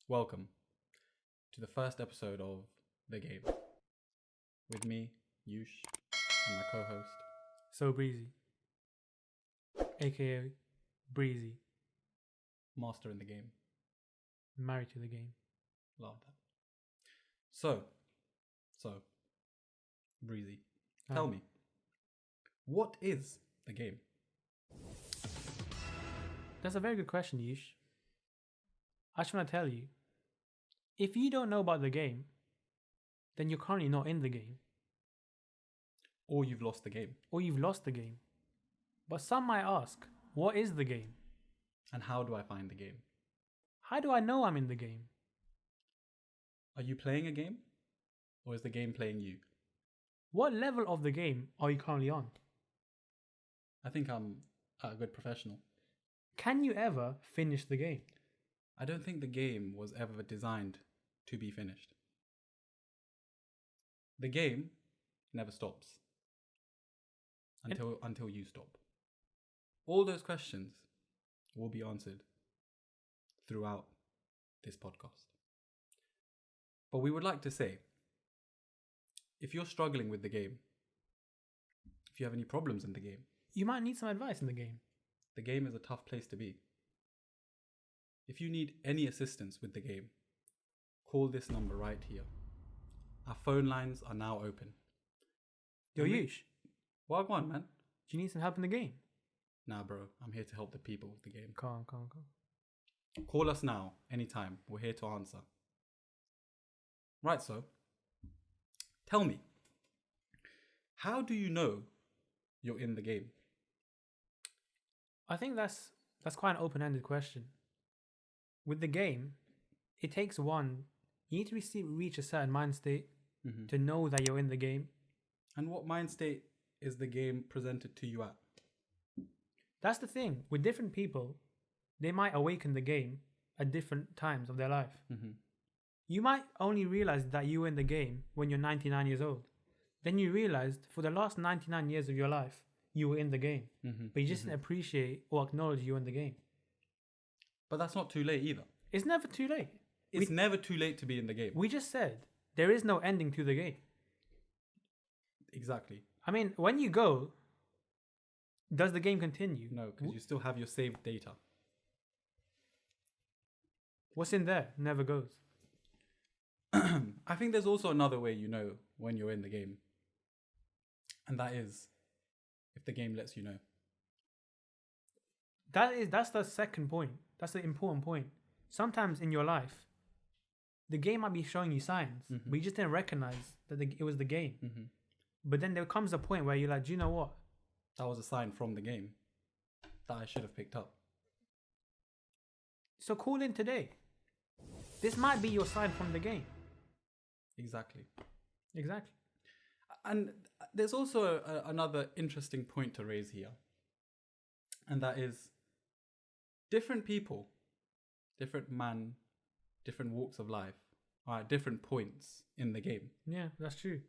Welcome to the first episode of The Game. With me, Yush, and my co-host. So Breezy, aka Breezy, Master in the game. married to the game. Love that. So, Breezy, tell me, what is the game? That's a very good question, Yush. I just want to tell you, if you don't know about the game, then you're currently not in the game, Or you've lost the game. or you've lost the game. But some might ask, what is the game? And how do I find the game? How do I know I'm in the game? Are you playing a game? Or is the game playing you? What level of the game are you currently on? I think I'm a good professional. Can you ever finish the game? I don't think the game was ever designed to be finished. The game never stops until you stop. All those questions will be answered throughout this podcast. But we would like to say, if you're struggling with the game, if you have any problems in the game, You might need some advice in the game. the game is a tough place to be. If you need any assistance with the game, call this number right here. Our phone lines are now open. Yo, And Yush, Well, go on, man. do you need some help in the game? Nah, bro, I'm here to help the people with the game. Calm. Call us now, anytime. We're here to answer. Right, so, tell me, how do you know you're in the game? I think that's quite an open-ended question. With the game, it takes one. You need to reach a certain mind state to know that you're in the game. And what mind state is the game presented to you at? That's the thing. With different people, they might awaken the game at different times of their life. You might only realize that you were in the game when you're 99 years old. Then you realized for the last 99 years of your life, you were in the game. But you just didn't appreciate or acknowledge you were in the game. But that's not too late either. It's never too late. It's never too late to be in the game. We just said there is no ending to the game. Exactly. I mean, when you go, does the game continue? No, because you still have your saved data. What's in there never goes. I think there's also another way you know when you're in the game. And that is if the game lets you know. That's the second point. That's the important point. Sometimes in your life, the game might be showing you signs, but you just didn't recognize that it was the game. But then there comes a point where you're like, do you know what? That was a sign from the game that I should have picked up. So call in today. This might be your sign from the game. Exactly. And there's also another interesting point to raise here. And that is different people, different walks of life are at different points in the game. yeah, that's true.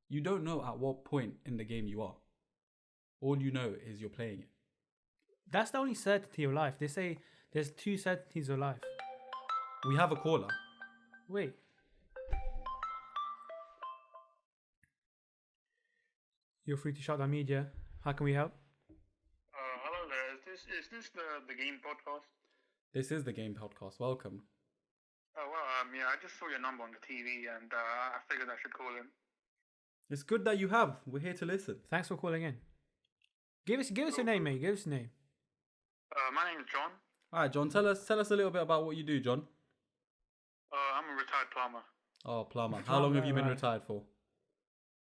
You don't know at what point in the game you are. All you know is you're playing it. That's the only certainty of life. They say there's two certainties of life. We have a caller. Wait. You're free to shout out media. How can we help? Hello there. Is this the game podcast? This is the game podcast. Welcome. Oh well, yeah. I just saw your number on the TV, and I figured I should call in. It's good that you have. We're here to listen. Thanks for calling in. Give us your name, mate. Give us your name. My name is John. All right, John. Tell us a little bit about what you do, John. I'm a retired plumber. Oh, plumber. How long have you been retired for?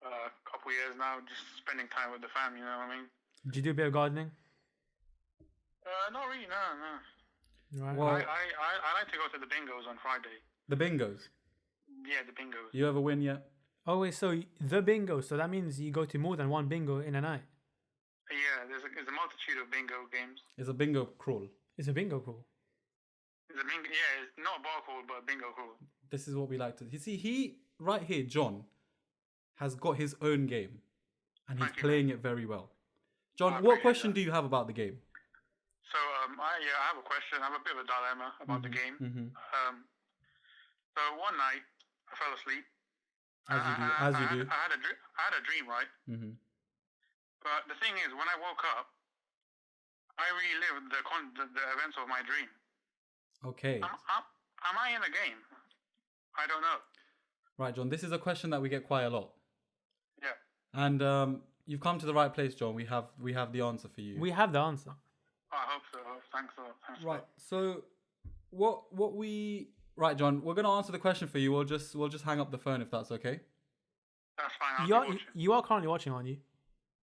A couple years now, just spending time with the fam. You know what I mean? Did you do a bit of gardening? Not really. No. Right. Well, I like to go to the bingos on Friday. the bingos. Yeah, the bingos. You ever win yet? Oh wait, so the bingo. So that means you go to more than one bingo in a night. Yeah, there's a multitude of bingo games. It's a bingo crawl. It's a bingo crawl. It's a bingo. Yeah, it's not bar crawl, but bingo crawl. This is what we like to. You see, he right here, John, has got his own game, and he's Thank you, playing it very well. John, I what appreciate question that. do you have about the game? So I have a question. I have a bit of a dilemma about the game. So one night, I fell asleep. As you do. I had a dream, right? Mm-hmm. But the thing is, when I woke up, I relived the events of my dream. Okay. Am I in a game? I don't know. Right, John. This is a question that we get quite a lot. Yeah. And you've come to the right place, John. We have the answer for you. We have the answer. I hope so. Thanks. Right. So, right, John. We're gonna answer the question for you. We'll just hang up the phone if that's okay. That's fine. I'll be watching. You are currently watching, aren't you?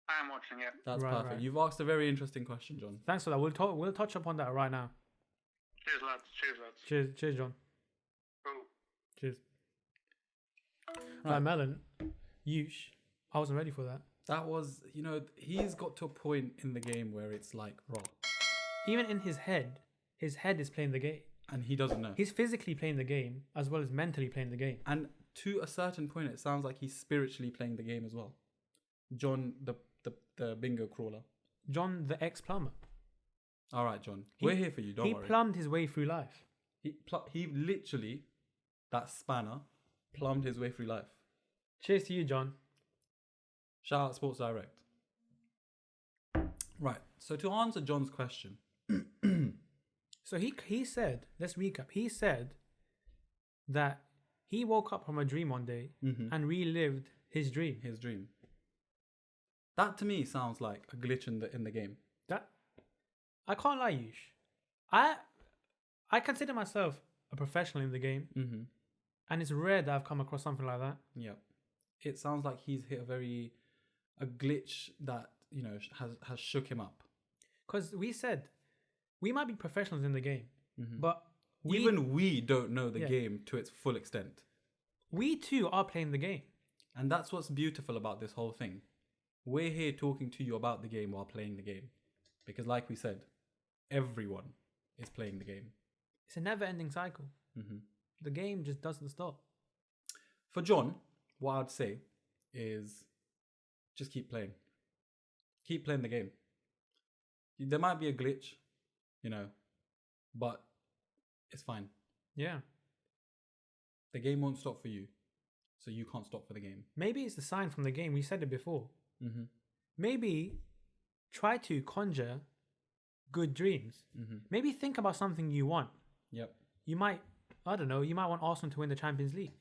I am watching it. That's Right, perfect. right. You've asked a very interesting question, John. Thanks for that. We'll touch upon that right now. Cheers, lads. Cheers, John. Cool. Cheers. Right. Right, Melon, Yush, I wasn't ready for that. That was, he's got to a point in the game where it's like, raw. Even in his head is playing the game. And he doesn't know. He's physically playing the game as well as mentally playing the game. And to a certain point, it sounds like he's spiritually playing the game as well. John, the bingo crawler. John, the ex-plumber. All right, John. We're here for you. Don't worry. He plumbed his way through life. He literally, that spanner, plumbed his way through life. Cheers to you, John. Shout out Sports Direct. Right. So to answer John's question. So he said, let's recap. He said that he woke up from a dream one day and relived his dream. His dream. That to me sounds like a glitch in the game. That I can't lie, Yush. I consider myself a professional in the game, and it's rare that I've come across something like that. Yep. It sounds like he's hit a glitch that has shook him up. Because we said we might be professionals in the game, but even we don't know the game to its full extent. We too are playing the game, and that's what's beautiful about this whole thing. We're here talking to you about the game while playing the game, because like we said, everyone is playing the game. It's a never-ending cycle. The game just doesn't stop. For John, what I'd say is just keep playing. Keep playing the game. There might be a glitch, but it's fine. Yeah. The game won't stop for you, so you can't stop for the game. Maybe it's the sign from the game. We said it before. Maybe try to conjure good dreams. Maybe think about something you want. Yep. You might want Arsenal to win the Champions League.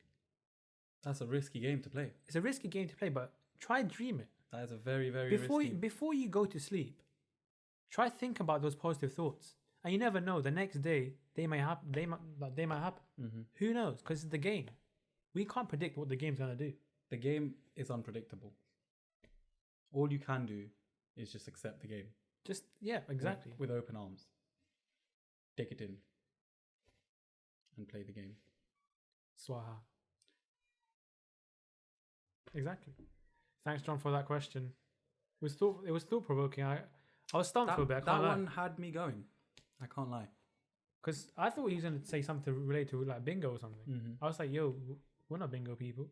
That's a risky game to play. It's a risky game to play, but try dream it. That is a very, very risky. Before you go to sleep, try think about those positive thoughts. And you never know, the next day they might happen. They might happen. Who knows? Because it's the game. We can't predict what the game's gonna do. The game is unpredictable. All you can do is just accept the game. Exactly. With open arms. Take it in. And play the game. Swaha. Exactly. Thanks, John, for that question. It was thought provoking. I was stumped for a bit. That one had me going. I can't lie. Because I thought he was going to say something related to like bingo or something. I was like, yo, we're not bingo people.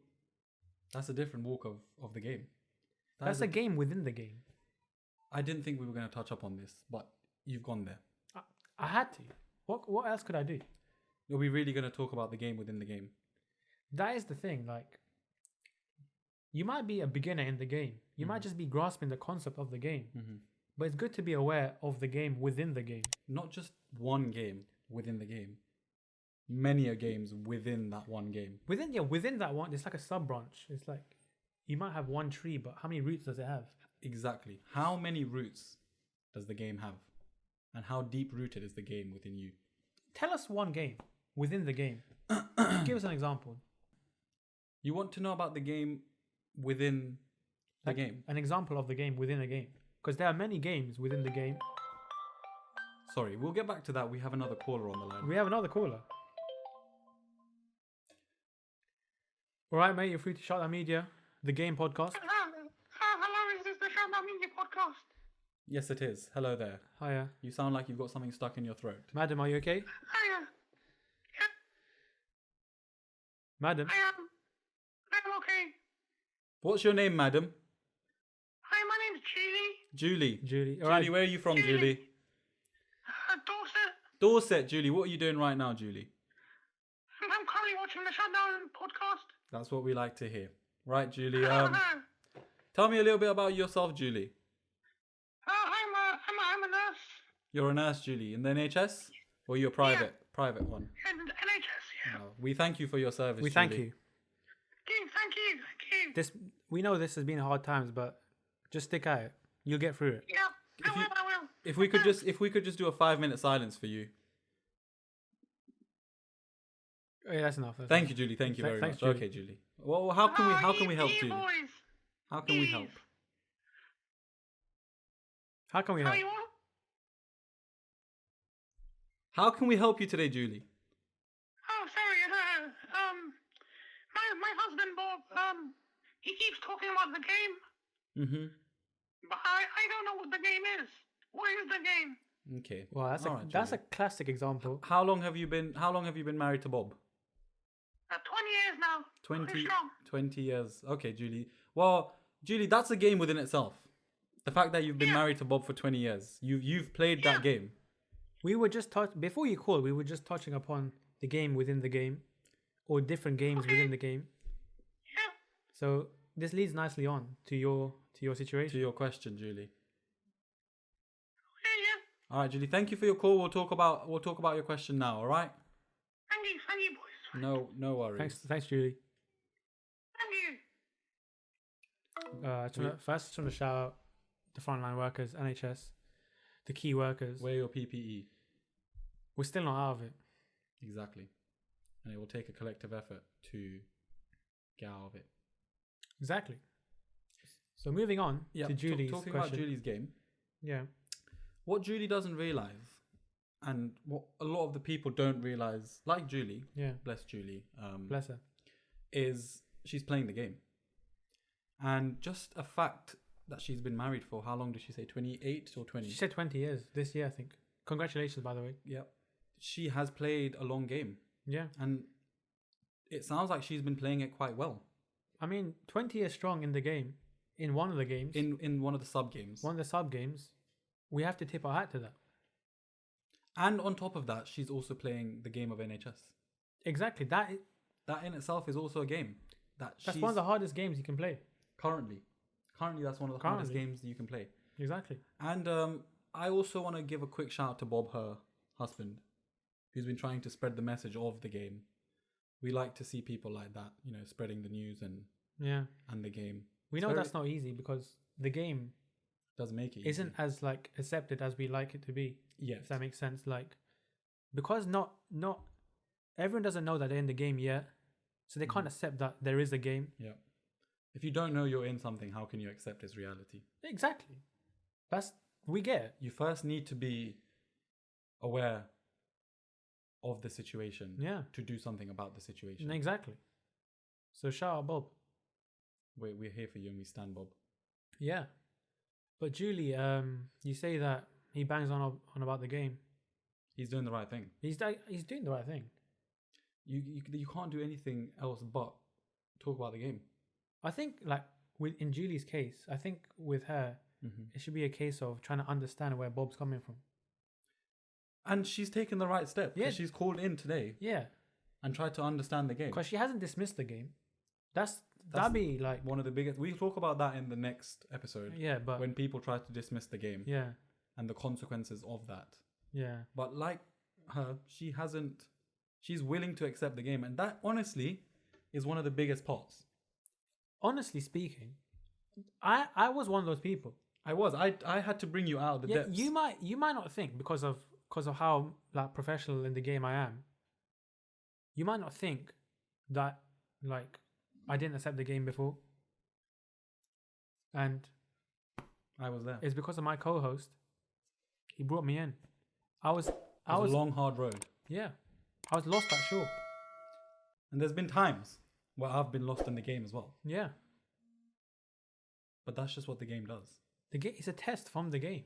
That's a different walk of the game. That's a game within the game. I didn't think we were going to touch up on this, but you've gone there. I had to. What else could I do? Are we really going to talk about the game within the game? That is the thing. Like, you might be a beginner in the game. You might just be grasping the concept of the game. But it's good to be aware of the game within the game. Not just one game within the game. Many a games within that one game. Within that one, it's like a sub branch. It's like you might have one tree, but how many roots does it have? Exactly. How many roots does the game have? And how deep rooted is the game within you? Tell us one game within the game. Give us an example. You want to know about the game within the game? An example of the game within a game. Because there are many games within the game. Sorry, we'll get back to that. We have another caller on the line. We have another caller. All right, mate, you're free to shout out media, the game podcast. Hello, is this the Shout Out Media podcast? Yes, it is. Hello there. Hiya. You sound like you've got something stuck in your throat. Madam, are you okay? Hiya. Madam? I'm okay. What's your name, madam? Hi, my name's Julie. Julie. All right. Julie, where are you from, Julie? Dorset. Dorset, Julie. What are you doing right now, Julie? I'm currently watching podcast. That's what we like to hear. Right, Julie. Tell me a little bit about yourself, Julie. I'm a nurse. You're a nurse, Julie, in the NHS, or you're a private one? In the NHS, yeah. No. We thank you for your service. We Julie. thank you. Thank you. We know this has been hard times, but just stick at it. You'll get through it. Yeah, I will. If we could just do a 5-minute silence for you. Yeah, that's enough. Thank you, Julie. Thank you very Thanks, much. Julie. Okay, Julie. Well, how can we help, Julie? Boys. How can we help? How can we How help? you want? How can we help you today, Julie? Oh, sorry. My husband Bob. He keeps talking about the game, Mm-hmm. but I don't know what the game is. What is the game? Okay. Well, that's All right, that's a Julie. classic example. How long have you been married to Bob? 20 years now. 20, Strong. 20 years. Okay, Julie. Well, Julie, that's a game within itself. The fact that you've been married to Bob for 20 years. You've played that game. We were just before you called. We were just touching upon the game within the game, or different games within the game. Yeah. So this leads nicely on to your situation. To your question, Julie. Yeah. All right, Julie. Thank you for your call. We'll talk about your question now. All right. Thank you, boys. No worries. Thanks, Julie. Thank you. I just want to shout out the frontline workers, NHS, the key workers. Wear your PPE. We're still not out of it. Exactly. And it will take a collective effort to get out of it. Exactly. So moving on to Julie's talking question. about Julie's game. Yeah. What Julie doesn't realize, and what a lot of the people don't realize, like Julie, Yeah. bless Julie, Bless her. is she's playing the game. And just a fact that she's been married for, how long did she say? 28 or 20? She said 20 years this year, I think. Congratulations, by the way. Yep. She has played a long game. Yeah. And it sounds like she's been playing it quite well. I mean, 20 years strong in the game, in one of the games, In one of the sub games. one of the sub games, we have to tip our hat to that. And on top of that, she's also playing the game of NHS. Exactly. That in itself is also a game. That's one of the hardest games you can play. Currently, that's one of the hardest games you can play. Exactly. And I also want to give a quick shout out to Bob, her husband, who's been trying to spread the message of the game. We like to see people like that, spreading the news and the game. We know that's not easy because the game doesn't make it isn't as accepted as we like it to be. Yeah, if that makes sense. Because not everyone doesn't know that they're in the game yet, so they can't accept that there is a game. Yeah. If you don't know you're in something, how can you accept its reality? Exactly. We get it. You first need to be aware of the situation. Yeah. To do something about the situation. Exactly. So shout out Bob. We're here for you and we stand Bob. Yeah. But Julie, you say that he bangs on about the game. He's doing the right thing. He's doing the right thing. You can't do anything else but talk about the game. I think in Julie's case, I think with her, it should be a case of trying to understand where Bob's coming from. And she's taken the right step. Yeah. She's called in today. Yeah. And tried to understand the game. Because she hasn't dismissed the game. That'd be one of the biggest. We'll talk about that in the next episode. Yeah, but when people try to dismiss the game. Yeah. And the consequences of that. Yeah. But like her, she's willing to accept the game. And that honestly is one of the biggest parts. Honestly speaking, I was one of those people. I had to bring you out of the depths. You might not think because of how professional in the game I am. You might not think that I didn't accept the game before. And I was there. It's because of my co-host. He brought me in. It was a long, hard road. Yeah. I was lost at shore. And there's been times where I've been lost in the game as well. Yeah. But that's just what the game does. The game is a test from the game.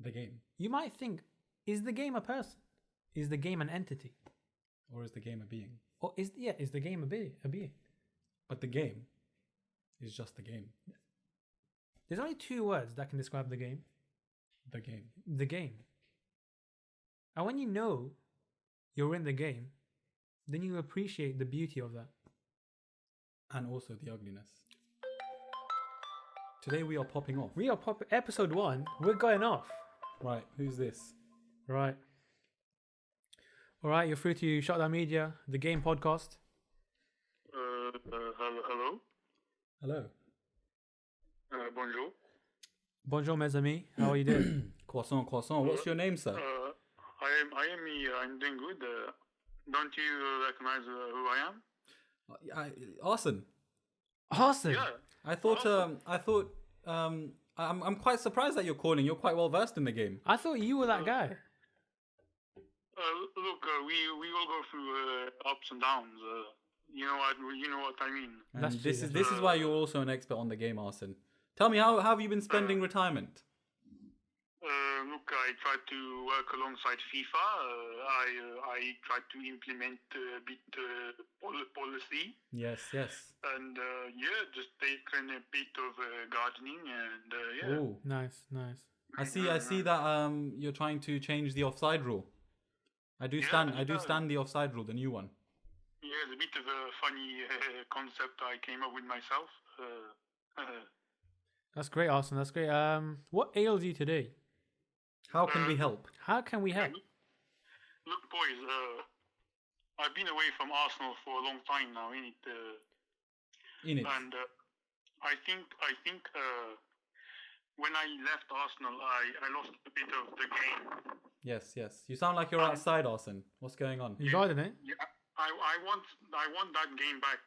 The game. You might think, is the game a person? Is the game an entity? Or is the game a being? Or is the game a being? But the game is just the game. There's only 2 words that can describe the game. The game. The game. And when you know you're in the game, then you appreciate the beauty of that. And also the ugliness. Today we are popping off. We are episode 1. We're going off. Right, who's this? Right. All right, you're through to Shutdown Media, the game podcast. Hello. Hello. Bonjour. Bonjour, mes amis. How are you doing? Croissant. What's your name, sir? I am here. I'm doing good. Don't you recognize who I am? Arson. Arson. Yeah. I'm quite surprised that you're calling. You're quite well versed in the game. I thought you were that guy. Look, we all go through ups and downs. You know what I mean. And That's this true, is why you're also an expert on the game, Arson. Tell me, how have you been spending retirement? Look, I tried to work alongside FIFA. I tried to implement a bit policy. Yes. And just taken a bit of gardening and yeah. Ooh. Nice. I see that you're trying to change the offside rule. I do stand the offside rule, the new one. Yeah, it's a bit of a funny concept I came up with myself. That's great, Arson. That's great. What ails you today? How can we help? How can we help? Look, boys, I've been away from Arsenal for a long time now, innit? And I think when I left Arsenal, I lost a bit of the game. Yes. You sound like you're outside, Arson. What's going on? You riding it? Yeah, I want that game back.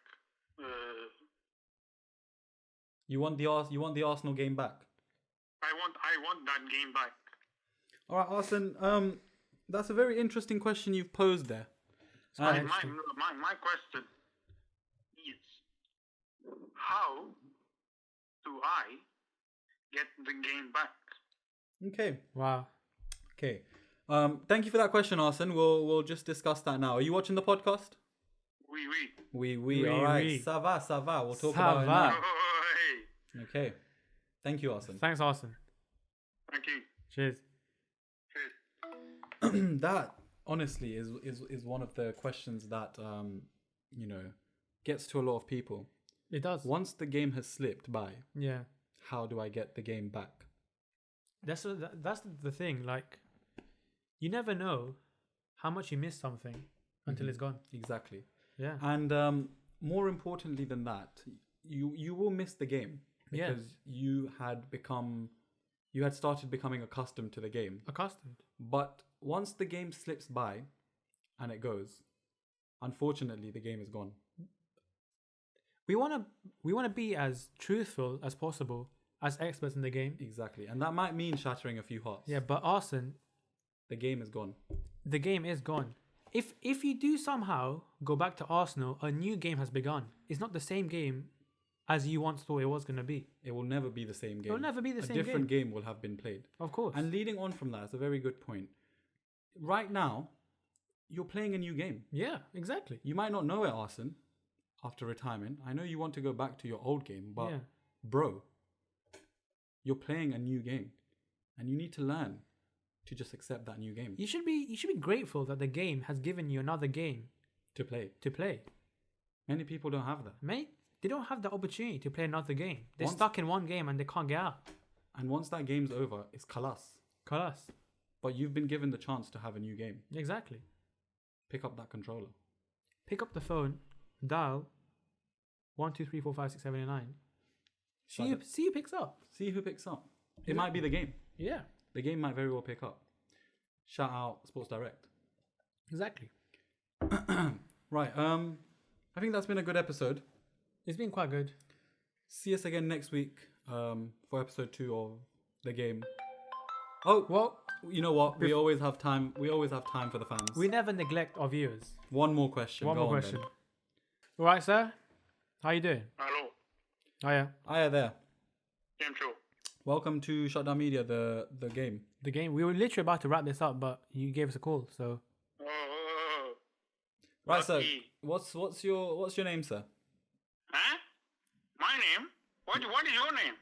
You want the Arsenal game back? I want that game back. All right, Arson. That's a very interesting question you've posed there. My question is, how do I get the game back? Okay. Wow. Okay. Thank you for that question, Arson. We'll just discuss that now. Are you watching the podcast? Oui. All right. Oui. Ça va. We'll talk Ça about it va. now. Oh, hey. Okay. Thank you, Arson. Thanks, Arson. Thank you. Cheers. That honestly is one of the questions that gets to a lot of people. It does. Once the game has slipped by, Yeah. how do I get the game back? That's the thing. Like, you never know how much you miss something until it's gone. Exactly. Yeah. And more importantly than that, you will miss the game because you had started becoming accustomed to the game. Accustomed. But once the game slips by and it goes, unfortunately the game is gone. We wanna be as truthful as possible as experts in the game. Exactly. And that might mean shattering a few hearts. Yeah, but Arson, The game is gone. the game is gone. If you do somehow go back to Arsenal, a new game has begun. It's not the same game as you once thought it was going to be. It will never be the same game. It will never be the same game. A different game will have been played. Of course. And leading on from that, it's a very good point. Right now, you're playing a new game. Yeah, exactly. You might not know it, Arson, after retirement. I know you want to go back to your old game, but Yeah. bro, you're playing a new game. And you need to learn to just accept that new game You should be grateful that the game has given you another game to play. to play. Many people don't have that. Mate, they don't have the opportunity to play another game. They're Once- stuck in one game and they can't get out. And once that game's over, it's khalas. Class. But you've been given the chance to have a new game. Exactly. Pick up that controller. Pick up the phone, dial 1, 2, 3, 4, 5, 6, 7, 8, 9. See who picks up. See who picks up. It might be the game. Yeah, The game might very well pick up. Shout out Sports Direct. exactly. Right. I think that's been a good episode. It's been quite good. See us again next week for episode 2 of the game. Oh, Well, you know what? We always have time. We always have time for the fans. we never neglect our viewers. One more question. One Go more on question. then. All right, sir. How you doing? Hello. Oh yeah, Hiya there. Game show. Welcome to Shutdown Media, the game. the game. We were literally about to wrap this up, but you gave us a call, so Oh. Right, sir. Lucky. What's your name, sir? Huh? My name? What is your name?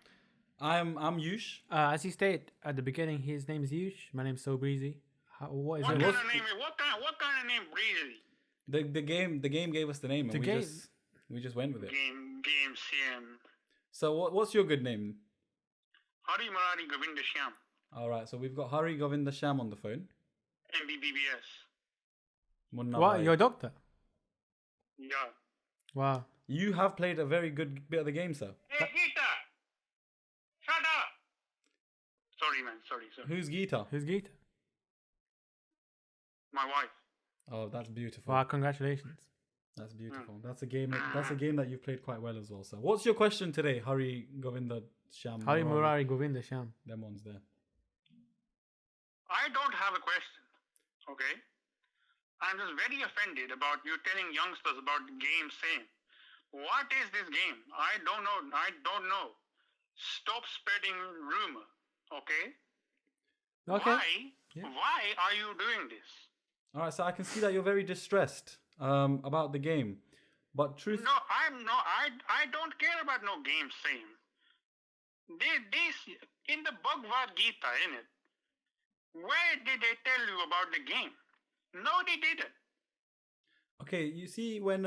I'm Yush. as he stated at the beginning, his name is Yush. My name's So Breezy. What is What it? kind of name? What kind of name, Breezy? The game gave us the name, The and game- we just went with it. Game CM. So what's your good name? Hari Murari Govinda Shyam. All right, so we've got Hari Govinda Sham on the phone. MBBS. Munna What? bhai. You're a doctor? Yeah. Wow. You have played a very good bit of the game, sir. Hey, Gita! Shut up! Sorry, man. Sorry. Who's Geeta? Who's Geeta? My wife. Oh, that's beautiful. Wow, congratulations. That's beautiful. That's a game. That's a game that you've played quite well as well, sir. What's your question today, Hari Govinda Sham? Hari Murari Govinda Shyam. Them ones there. I don't have a question. Okay? I'm just very offended about you telling youngsters about the game saying, what is this game? I don't know. Stop spreading rumor. Okay? Okay. Why are you doing this? All right, so I can see that you're very distressed about the game, but truth. No, I don't care about no game saying. This in the Bhagavad Gita, innit? Where did they tell you about the game? No, they didn't. Okay, you see when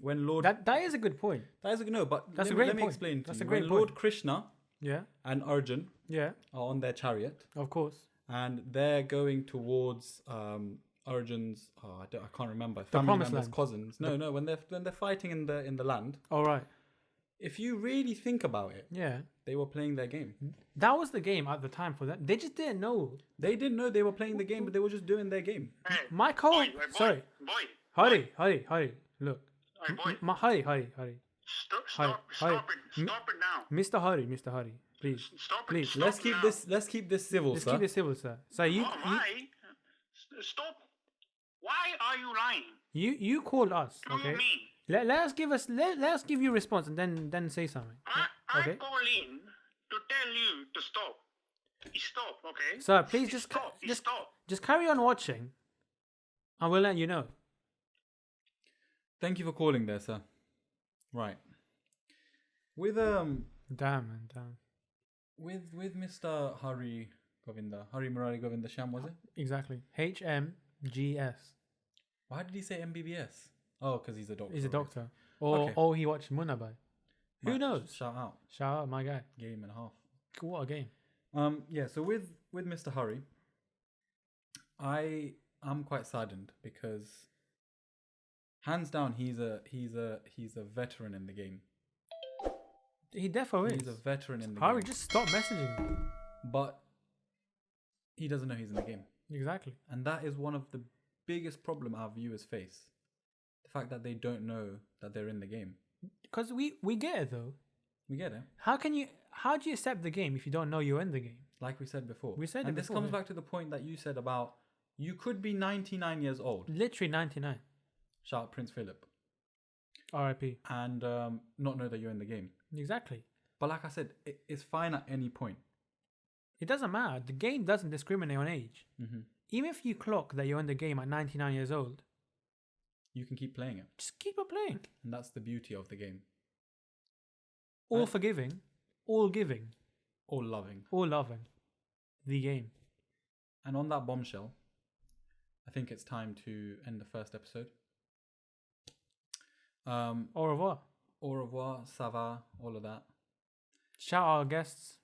when Lord That is a good point. that is a no, but That's let a me, great let me point. explain to That's you. a great When Lord point. Krishna Yeah. and Arjun Yeah. are on their chariot Of course. and they're going towards Arjun's I can't remember The family promised members, land. cousins. No, when they're fighting in the land. All right. If you really think about it, Yeah. they were playing their game. That was the game at the time for them. They just didn't know. They didn't know they were playing the game, but they were just doing their game. Hey, My co boy, sorry. boy. Hari. Look. Hey, boy. Hari. Stop Hari. it now. Mr. Hari. Please. Stop it. Please. Stop Let's keep this civil, Let's sir. keep it civil, sir. So Why? Stop. Why are you lying? you called us, To okay? me. Let us give you a response and then say something. I Okay. call in to tell you to stop. Stop, okay? Sir, please just Stop. just carry on watching, and we'll let you know. Thank you for calling there, sir. Right. With Damn, man, damn. with Mr. Hari Murari Govinda Sham, was it? Exactly. HMGS. Why did he say MBBS? Oh, because he's a doctor. He's a right? doctor. Or Okay. he watched Munabai. Who Right, knows? Shout out. Shout out, my guy. Game and a half. What a game. Yeah, so with Mr. Hari, I'm quite saddened because hands down he's a veteran in the game. He definitely He's a is. veteran in the Hari, game. just stop messaging me. But he doesn't know he's in the game. Exactly. And that is one of the biggest problem our viewers face. The fact that they don't know that they're in the game. Because we get it though. We get it. How do you accept the game if you don't know you're in the game? Like we said before. We said and it this before, comes yeah. back to the point that you said about you could be 99 years old. Literally 99. Shout out Prince Philip. RIP. And not know that you're in the game. Exactly. But like I said, it's fine at any point. It doesn't matter. The game doesn't discriminate on age. Mm-hmm. Even if you clock that you're in the game at 99 years old, You can keep playing it. just keep on playing. And that's the beauty of the game. All forgiving, all giving, All loving. all loving. The game. And on that bombshell, I think it's time to end the first episode. Au revoir. Au revoir, ça va, all of that. Shout out our guests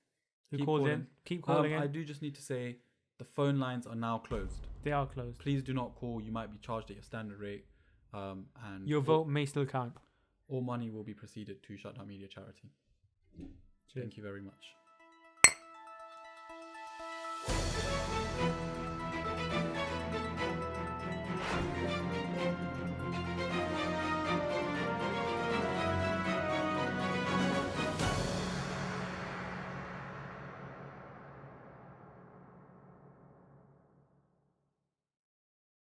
who Keep called calling. in. Keep calling in. I do just need to say the phone lines are now closed. They are closed. Please do not call. You might be charged at your standard rate. And Your vote may still count. all money will be proceeded to Shutdown Media Charity. Cheers. Thank you very much.